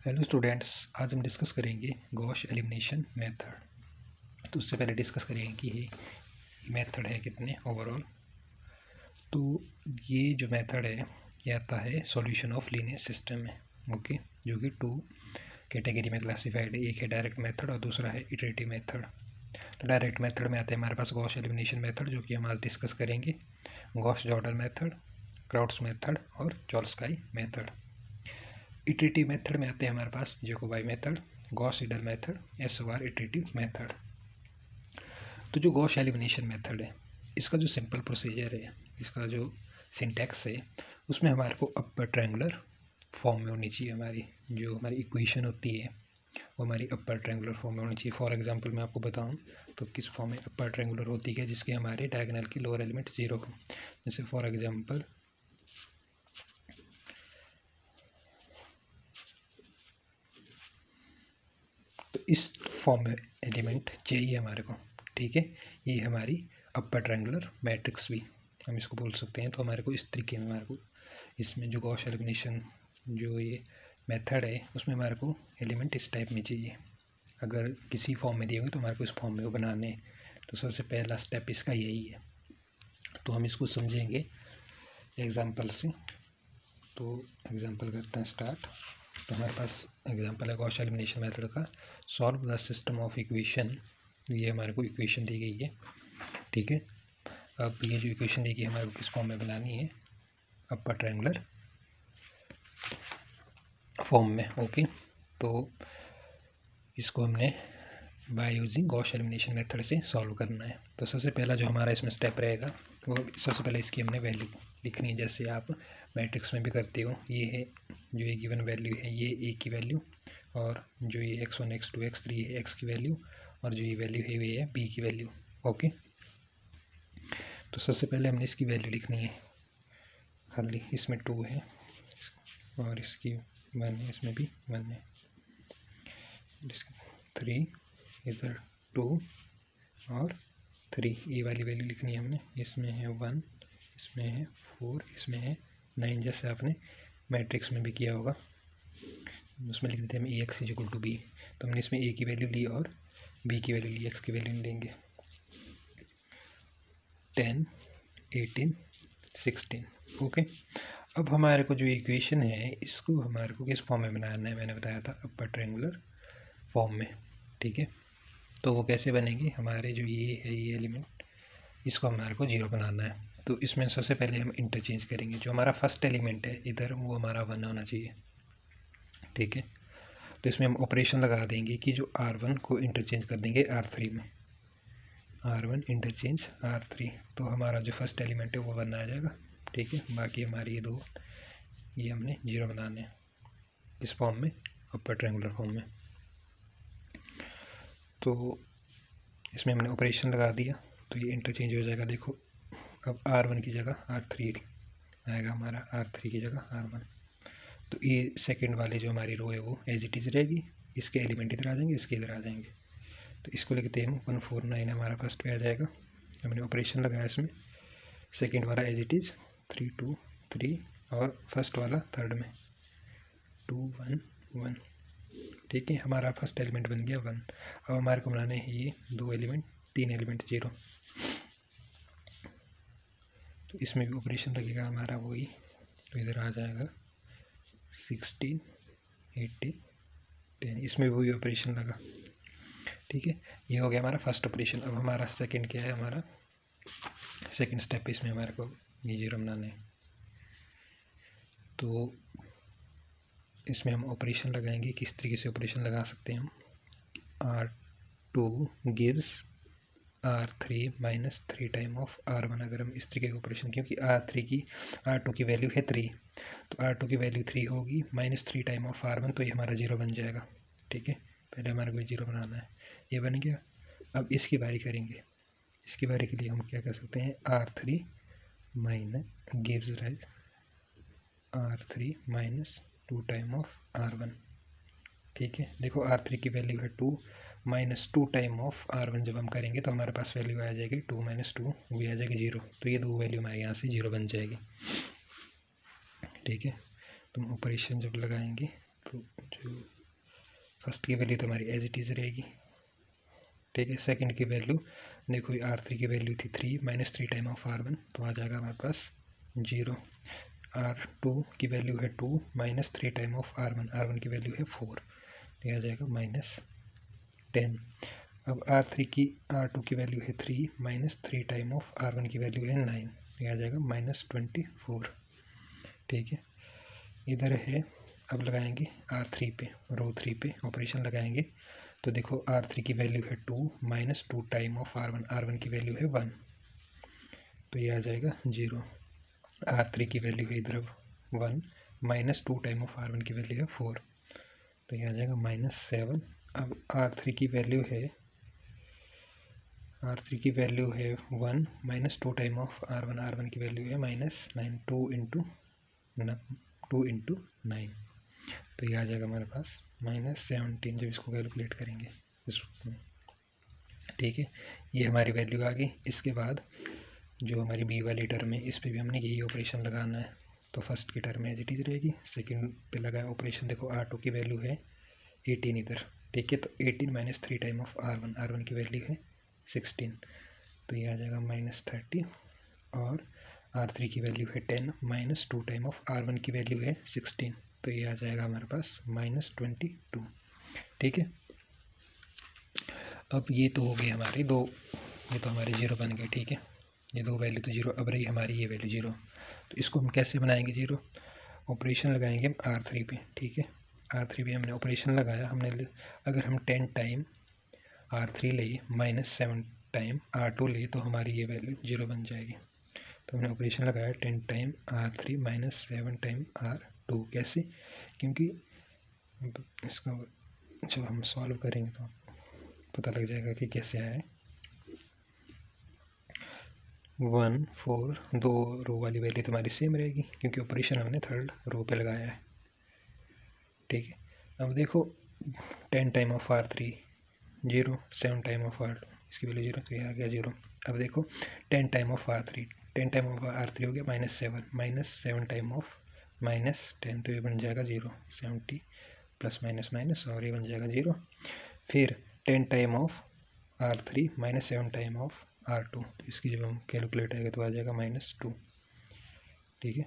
Hello students, आज हम discuss करेंगे गॉस एलिमिनेशन मेथड। तो उससे पहले डिस्कस करेंगे कि ये मेथड है कितने ओवरऑल। तो ये जो मेथड है ये आता है सॉल्यूशन ऑफ लीनियर सिस्टम में, ओके, जो कि 2 कैटेगरी में क्लासिफाइड है। एक है डायरेक्ट मेथड और दूसरा है इटरेटिव मेथड। तो डायरेक्ट मेथड में आते हैं हमारे पास गॉस एलिमिनेशन मेथड, जो कि हम आज डिस्कस करेंगे, Gauss Jordan method, Crout's method और चॉल्स्काई मेथड। इटरेटिव मेथड में आते हैं हमारे पास Jacobi method, Gauss Seidel method, SOR iterative method. तो जो गॉस एलिमिनेशन मेथड है, इसका जो सिंपल प्रोसीजर है, इसका जो सिंटैक्स है, उसमें हमारे को अपर ट्रायंगुलर फॉर्म में होनी चाहिए। हमारी इक्वेशन होती है वो हमारी अपर ट्रायंगुलर फॉर्म में होनी चाहिए। फॉर एग्जांपल मैं आपको बताऊं तो किस फॉर्म में अपर ट्रायंगुलर होती है, जिसके हमारे डायगोनल की लोअर एलिमेंट 0 हो। जैसे फॉर एग्जांपल तो इस फॉर्म में एलिमेंट चाहिए हमारे को, ठीक है। ये हमारी अपर ट्रायंगुलर मैट्रिक्स भी हम इसको बोल सकते हैं। तो हमारे को इस तरीके में हमारे को इसमें जो गॉस एलिमिनेशन जो ये मेथड है उसमें हमारे को एलिमेंट इस टाइप में चाहिए। अगर किसी फॉर्म में दिए होंगे तो हमारे को इस फॉर्म में वो बनाने हैं। तो सबसे पहला स्टेप इसका यही है। तो हम इसको समझेंगे एग्जाम्पल से। तो एग्जाम्पल करते हैं स्टार्ट। तो हमारे पास एग्जांपल है गॉस एलिमिनेशन मेथड का, solve the system of equation. ये हमारे को इक्वेशन दी गई है, ठीक है। अब ये जो इक्वेशन दी गई हमारे को किस फॉर्म में बनानी है, अपर ट्रायंगुलर फॉर्म में, ओके। तो इसको हमने by using Gauss elimination method से सॉल्व करना है। तो सबसे पहला जो हमारा इसमें स्टेप रहेगा वो सबसे पहले इसकी हमने वैल्यू लिखनी है, जैसे आप मैट्रिक्स में भी करते हो। ये है जो ये गिवन वैल्यू है, ये ए की वैल्यू, और जो ये x1 x2 x3 है x की वैल्यू, और जो ये वैल्यू है ये है b की वैल्यू, ओके। तो सबसे पहले हमने इसकी वैल्यू लिखनी है। खाली इसमें 2 है और इसकी 1 है, इसमें भी 1 है, 3, इधर 2 और 3, ये वाली वैल्यू लिखनी है हमने। इसमें है 1, इसमें है 4, इसमें है 9, जैसे आपने मैट्रिक्स में भी किया होगा। उसमें लिख देते हैं हम ax is equal to b. तो हमने इसमें a की वैल्यू ली और b की वैल्यू ली, x की वैल्यू नहीं लेंगे। 10, 18, 16, ओके। अब हमारे को जो इक्वेशन है इसको हमारे को किस फॉर्म में बनाना है, मैंने बताया था अपर ट्रायंगुलर फॉर्म में, ठीक है। तो वो कैसे बनेगी, हमारे जो ये है ये एलिमेंट, इसको हमारे को 0 बनाना है। तो इसमें सबसे पहले हम इंटरचेंज करेंगे। जो हमारा फर्स्ट एलिमेंट है इधर, वो हमारा 1 होना चाहिए, ठीक है। तो इसमें हम ऑपरेशन लगा देंगे कि जो R1 को इंटरचेंज कर देंगे R3 में, R1 इंटरचेंज R3। तो हमारा जो फर्स्ट एलिमेंट है वो 1 आ जाएगा, ठीक है। बाकी हमारी ये 2 ये हमने 0 बनाने हैं इस फॉर्म में, अपर ट्रायंगुलर फॉर्म में। तो इसमें हमने ऑपरेशन लगा दिया तो ये इंटरचेंज हो जाएगा। देखो अब R1 की जगह R3 आएगा, हमारा R3 की जगह R1। तो ये सेकंड वाली जो हमारी रो है वो एज इट इज़ रहेगी। इसके एलिमेंट इधर आ जाएंगे, इसके इधर आ जाएंगे। तो इसको लिखते हैं हम 149 हमारा फर्स्ट पे आ जाएगा। हमने ऑपरेशन लगाया इसमें, सेकंड वाला एज इट इज़ 3 2 3 और फर्स्ट वाला थर्ड में 2 1 1, ठीक है। हमारा फर्स्ट एलिमेंट बन गया 1। अब हमारे को बनाने हैं ये 2 एलिमेंट, 3 एलिमेंट 0। तो इसमें भी ऑपरेशन लगेगा हमारा वही, तो इधर आ जाएगा 16 18 10, इसमें भी वही ऑपरेशन लगा, ठीक है। ये हो गया हमारा फर्स्ट ऑपरेशन। अब हमारा सेकंड क्या है, हमारा सेकंड स्टेप इसमें हमारे को ये 0 बनाना है। तो इसमें हम ऑपरेशन लगाएंगे, किस तरीके से ऑपरेशन लगा सकते हैं हम, R2 gives R3 minus 3 time of R1। अगर हम इस तरीके का ऑपरेशन, क्योंकि R2 की वैल्यू है 3, तो R2 की वैल्यू 3 होगी माइनस 3 टाइम ऑफ R1, तो ये हमारा 0 बन जाएगा, ठीक है। पहले हमारे को 0 बनाना है, ये बन गया। अब इसकी बारी करेंगे। इसकी बारी के लिए हम क्या कर सकते हैं, R3 minus gives rise R3 minus 2 time of R1, ठीक है। देखो R3 की वैल्यू है 2 माइनस 2 टाइम ऑफ R1 जब हम करेंगे तो हमारे पास वैल्यू आ जाएगी 2 माइनस 2, वो भी आ जाएगी 0। तो ये 2 वैल्यू हमारे यहाँ से 0 बन जाएगी, ठीक है। तो ऑपरेशन जब लगाएंगे तो जो फर्स्ट की वैल्यू तो हमारी एज इट इज़ रहेगी, ठीक है। सेकंड की वैल्यू देखो R3 की वैल्यू थी 3 माइनस 3 टाइम ऑफ R1, तो आ जाएगा हमारे पास 0। R2 की वैल्यू है 2 माइनस 3 टाइम ऑफ R1 की वैल्यू है 4, तो यह आ जाएगा -10। अब R2 की वैल्यू है 3 माइनस 3 टाइम ऑफ R1 की वैल्यू है 9, तो यह आ जाएगा -24, ठीक है। इधर है, अब लगाएंगे R3 पे, रो 3 पे ऑपरेशन लगाएंगे, तो देखो R3 की वैल्यू है 2 माइनस 2 टाइम ऑफ R1 की वैल्यू है 1, तो ये आ जाएगा 0। R3 की वैल्यू है इधर 1 माइनस 2 टाइम ऑफ R1 की वैल्यू है 4, तो ये आ जाएगा -7। अब R3 की वैल्यू है 1 माइनस 2 टाइम ऑफ R1 की वैल्यू है -9, 2 इंटू 9, तो ये आ जाएगा हमारे पास -17 जब इसको कैलकुलेट करेंगे इसमें, ठीक है। ये हमारी वैल्यू आ गई। इसके बाद जो हमारी बी वाली टर्म है इस पर भी हमने यही ऑपरेशन लगाना है, तो फर्स्ट की टर्म एज इट इज़ रहेगी, सेकंड पे लगाया ऑपरेशन, देखो R2 की वैल्यू है 18 इधर, ठीक है, तो 18 माइनस 3 टाइम ऑफ R1 की वैल्यू है 16, तो ये आ जाएगा -30। और R3 की वैल्यू है 10 माइनस 2 टाइम ऑफ R1 की वैल्यू है 16, तो ये आ जाएगा हमारे पास -22, ठीक है। अब ये तो हो गए हमारे दो, ये तो हमारे 0 बन गए, ठीक है। ये दो वैल्यू तो 0, अब रही हमारी ये वैल्यू 0, तो इसको हम कैसे बनाएंगे 0, ऑपरेशन लगाएंगे हम R3 पे, ठीक है। R3 पे हमने ऑपरेशन लगाया, अगर हम 10 टाइम R3 ले -7 टाइम R2 ले तो हमारी ये वैल्यू 0 बन जाएगी। तो हमने ऑपरेशन लगाया 10 टाइम R3 -7 टाइम R2, कैसे, क्योंकि इसका जब हम सॉल्व करेंगे तो पता लग जाएगा कि कैसे आया है। 1 4 दो रो वाली वैल्यू तुम्हारी सेम रहेगी क्योंकि ऑपरेशन हमने थर्ड रो पे लगाया है, ठीक है। अब देखो 10 time of R3 0, 7 time of R2 इसकी वैल्यू 0, तो ये आ गया 0। अब देखो 10 टाइम ऑफ R3 हो गया -7 टाइम ऑफ -10, तो ये बन जाएगा 0, 70 प्लस माइनस और ये बन जाएगा 0। फिर 10 time of R3 -7 time of R2, तो इसकी जब हम कैलकुलेट आएगा तो आ जाएगा -2, ठीक है।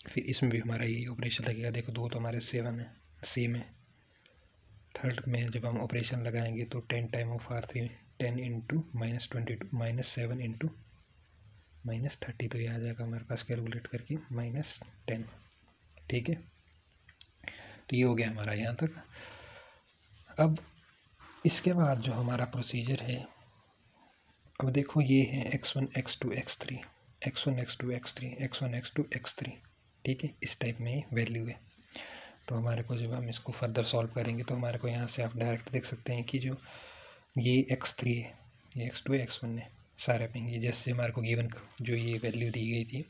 फिर इसमें भी हमारा यही ऑपरेशन लगेगा, देखो दो तो हमारे 7 है, सी में थर्ड में जब हम ऑपरेशन लगाएंगे तो 10 time of R3 10 into -22 -7 into -30, तो ये आ जाएगा हमारे पास कैलकुलेट करके -10, ठीक है। तो ये हो गया हमारा यहाँ तक। अब इसके बाद जो हमारा प्रोसीजर है, अब देखो ये है x1 x2 x3 x1 x2 x3 x1 x2 x3, ठीक है, इस टाइप में वैल्यू है। तो हमारे को जब हम इसको फर्दर सॉल्व करेंगे तो हमारे को यहाँ से आप डायरेक्ट देख सकते हैं कि जो ये x3 है, ये x2 है, x1 है, सारे में ये जैसे हमारे को गिवन जो ये वैल्यू दी गई थी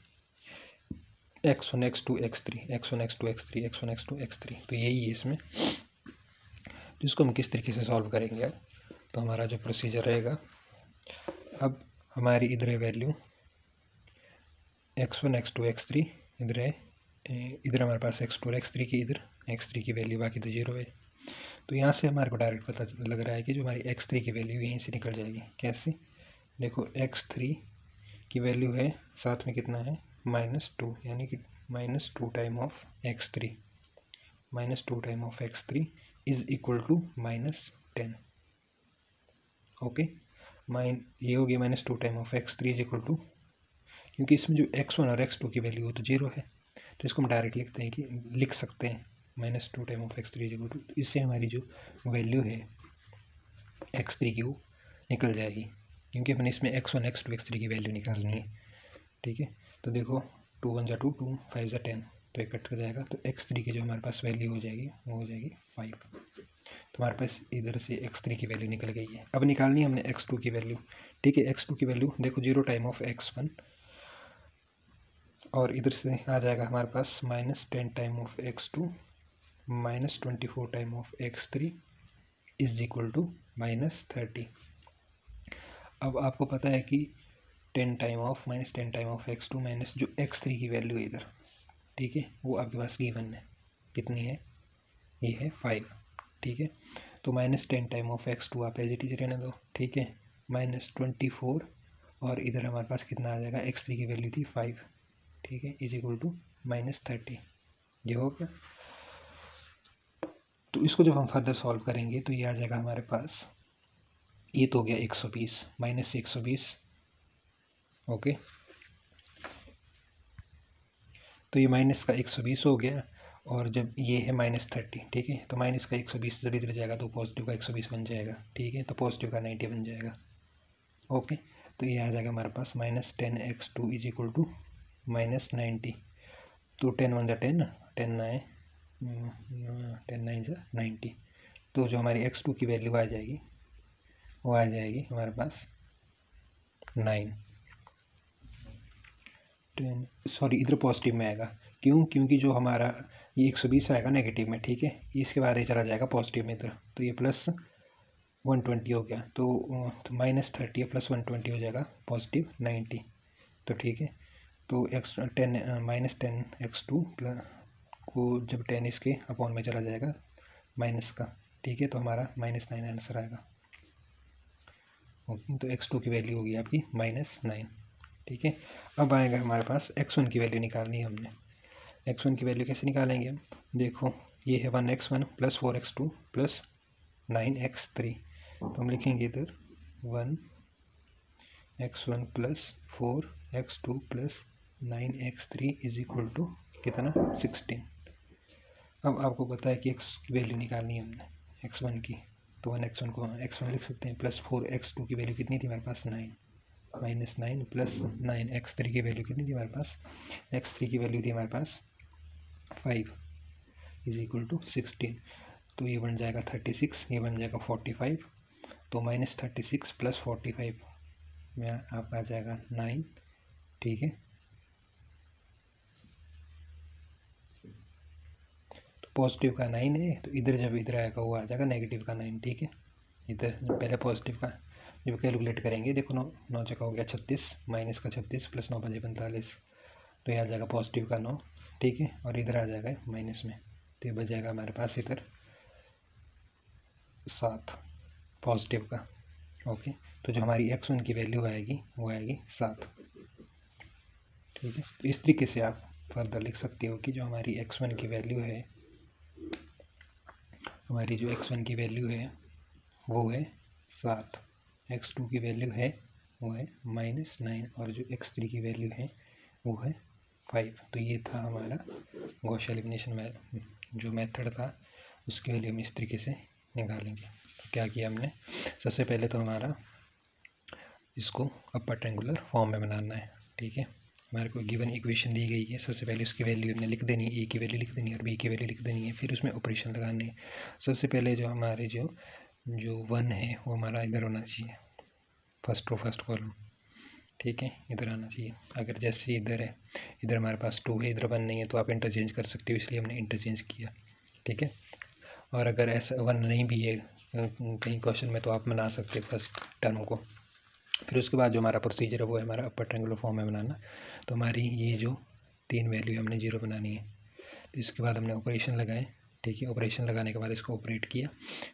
x1 x2 x3 x1 x2 x3 x1 x2 x3, तो यही है इसमें। तो इसको हम किस तरीके से सॉल्व करेंगे, तो हमारा जो प्रोसीजर रहेगा, अब हमारी इधर है वैल्यू x1 x2 x3, इधर है, इधर हमारे पास x2 और x3 की, इधर x3 की वैल्यू, बाकी तो 0 है। तो यहाँ से हमारे को डायरेक्ट पता लग रहा है कि जो हमारी x3 की वैल्यू यहीं से निकल जाएगी। कैसे, देखो x3 की वैल्यू है साथ में कितना है -2, यानी कि -2 time of x3 is equal to -10, okay. ये हो गया -2 time of x3 is equal to, क्योंकि इसमें जो x1 और x2 की वैल्यू हो तो 0 है, तो इसको हम डायरेक्ट लिख सकते हैं -2 time of x3 is equal to, इससे हमारी जो वैल्यू है x3 की वो निकल जाएगी, क्योंकि अपने इसमें x1 x2 x3 की वैल्यू निकालनी है, ठीक है। तो देखो 2 1 2 2 5 10, तो ये कट कर जाएगा, तो x3 की जो हमारे पास वैल्यू हो जाएगी वो हो जाएगी 5। तो हमारे पास इधर से x3 की वैल्यू निकल गई है। अब निकालनी है हमने x2 की वैल्यू, ठीक है। x2 की वैल्यू देखो 0 टाइम ऑफ x1, और इधर से आ जाएगा हमारे पास -10 time of x2 -24 time of x3 is equal to -30। अब आपको पता है कि 10 टाइम ऑफ x2 माइनस जो x3 की वैल्यू है इधर, ठीक है, वो आपके पास गिवन है, कितनी है, ये है 5, ठीक है। तो -10 टाइम ऑफ x2 आप एज इट इज रहने दो, ठीक है। -24 और इधर हमारे पास कितना आ जाएगा, x3 की वैल्यू थी 5, ठीक है, इज इक्वल टू -30। ये हो गया। तो इसको जब हम फर्दर सॉल्व करेंगे तो ये आ जाएगा हमारे पास, ये तो हो गया 120 माइनस 120, ओके। तो ये माइनस का 120 हो गया, और जब ये है -30, ठीक है, तो माइनस का 120 जब इधर जाएगा तो पॉजिटिव का 120 बन जाएगा, ठीक है, तो पॉजिटिव का 90 बन जाएगा, ओके। तो ये आ जाएगा हमारे पास -10x2 इज इक्वल टू -90। तो 10 1 10, 10 9 90। तो जो हमारी x2 की वैल्यू आ जाएगी वो आ जाएगी हमारे पास 9। सॉरी, इधर पॉजिटिव में आएगा, क्यों, क्योंकि जो हमारा ये 120 आएगा नेगेटिव में, ठीक है, इसके बाद ये चला जाएगा पॉजिटिव में इधर, तो ये +120 हो गया। तो -30 + 120 हो जाएगा +90। तो ठीक है, तो -10x2 को जब 10 इसके अपॉन में चला जाएगा माइनस का, ठीक है, तो हमारा -9 आंसर आएगा, ओके। तो x2 की वैल्यू होगी आपकी -9, ठीक है। अब आएगा हमारे पास x1 की वैल्यू निकालनी है हमने। x1 की वैल्यू कैसे निकालेंगे हम, देखो ये है 1x1 + 4x2 + 9x3। तो हम लिखेंगे इधर 1x1 + 4x2 + 9x3 is equal to कितना, 16। अब आपको पता है कि x की वैल्यू निकालनी है हमने x1 की, तो 1x1 को x1 लिख सकते हैं, + 4x2 की वैल्यू कितनी थी हमारे पास, 9, -9 + 9x3 की वैल्यू कितनी थी हमारे पास, x3 की वैल्यू थी हमारे पास 5 इज इक्वल टू 16। तो ये बन जाएगा 36, ये बन जाएगा 45। तो -36 + 45 में आपका आ जाएगा 9, ठीक है। तो पॉजिटिव का 9 है, तो इधर जब इधर आएगा वो आ जाएगा नेगेटिव का 9, ठीक है। इधर पहले पॉजिटिव का जब कैलकुलेट करेंगे, देखो 9 जगह हो गया 36, माइनस का 36 + 9 = 45, तो ये आ जाएगा पॉजिटिव का 9, ठीक है, और इधर आ जाएगा माइनस में, तो ये बच जाएगा हमारे पास इधर 7 पॉजिटिव का, ओके। तो जो हमारी x1 की वैल्यू आएगी वो आएगी 7, ठीक है। तो इस तरीके से आप फर्दर लिख सकते हो कि जो हमारी x1 की वैल्यू है, हमारी जो x1 की वैल्यू है वो है 7, x2 की वैल्यू है वो है -9, और जो x3 की वैल्यू है वो है 5। तो ये था हमारा गॉस एलिमिनेशन में जो मेथड था, उसकी वैल्यू हम इस तरीके से निकालेंगे। तो क्या किया हमने, सबसे पहले तो हमारा इसको अपर ट्रायंगुलर फॉर्म में बनाना है, ठीक है। हमारे को गिवन इक्वेशन दी गई है, सबसे पहले उसकी वैल्यू हमने लिख देनी है, ए की वैल्यू लिख देनी है और बी की वैल्यू लिख देनी है, फिर उसमें ऑपरेशन लगाने हैं। सबसे पहले जो हमारे जो 1 है वो हमारा इधर होना चाहिए, फर्स्ट कॉलम, ठीक है, इधर आना चाहिए। अगर जैसे इधर है, इधर हमारे पास 2 है, इधर 1 नहीं है, तो आप इंटरचेंज कर सकते हो, इसलिए हमने इंटरचेंज किया, ठीक है। और अगर ऐसा 1 नहीं भी है कहीं क्वेश्चन में, तो आप बना सकते हैं फर्स्ट टर्म को। फिर उसके बाद जो हमारा प्रोसीजर है वो है हमारा अपर ट्रायंगुलर फॉर्म में बनाना। तो हमारी ये जो 3 वैल्यू हमने 0 बनानी है, तो इसके बाद हमने ऑपरेशन लगाए, ठीक है। ऑपरेशन लगाने के बाद इसको ऑपरेट किया,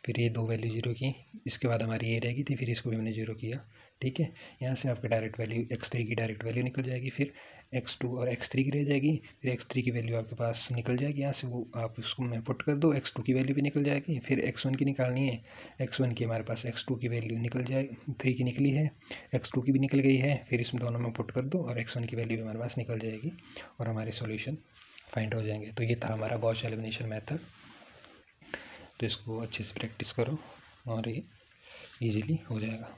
फिर ये 2 वैल्यू 0 की, इसके बाद हमारी ये रहेगी थी, फिर इसको भी हमने 0 किया, ठीक है। यहाँ से आपका डायरेक्ट वैल्यू x3 की डायरेक्ट वैल्यू निकल जाएगी, फिर x2 और x3 की रह जाएगी, फिर x3 की वैल्यू आपके पास निकल जाएगी, यहाँ से वो आप उसको में पुट कर दो, x2 की वैल्यू भी निकल जाएगी, फिर x1 की निकालनी है, x1 की हमारे पास x2 की वैल्यू निकल जाएगी, 3 की निकली है, x2 की भी निकल गई है, फिर इसमें दोनों में पुट कर दो और x1 की वैल्यू भी हमारे पास निकल जाएगी और हमारे सॉल्यूशन फाइंड हो जाएंगे। तो ये था हमारा गॉस एलिमिनेशन मेथड। तो इसको अच्छे से प्रैक्टिस करो और ये ईजीली हो जाएगा।